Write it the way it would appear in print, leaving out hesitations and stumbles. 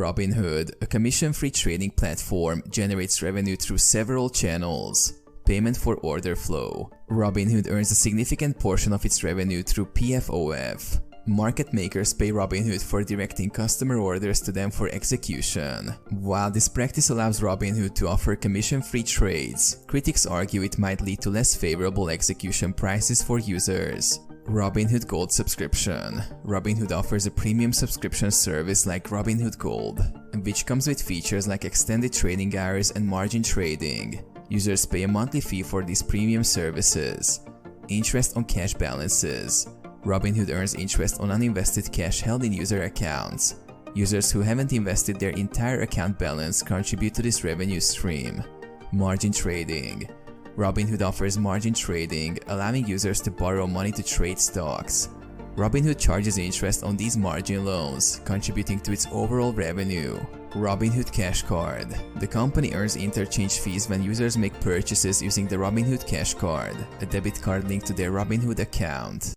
Robinhood, a commission-free trading platform, generates revenue through several channels. Payment for order flow. Robinhood earns a significant portion of its revenue through PFOF. Market makers pay Robinhood for directing customer orders to them for execution. While this practice allows Robinhood to offer commission-free trades, critics argue it might lead to less favorable execution prices for users. Robinhood Gold subscription. Robinhood offers a premium subscription service like Robinhood Gold, which comes with features like extended trading hours and margin trading. Users pay a monthly fee for these premium services. Interest on cash balances. Robinhood earns interest on uninvested cash held in user accounts. Users who haven't invested their entire account balance contribute to this revenue stream. Margin trading. Robinhood offers margin trading, allowing users to borrow money to trade stocks. Robinhood charges interest on these margin loans, contributing to its overall revenue. Robinhood Cash Card. The company earns interchange fees when users make purchases using the Robinhood Cash Card, a debit card linked to their Robinhood account.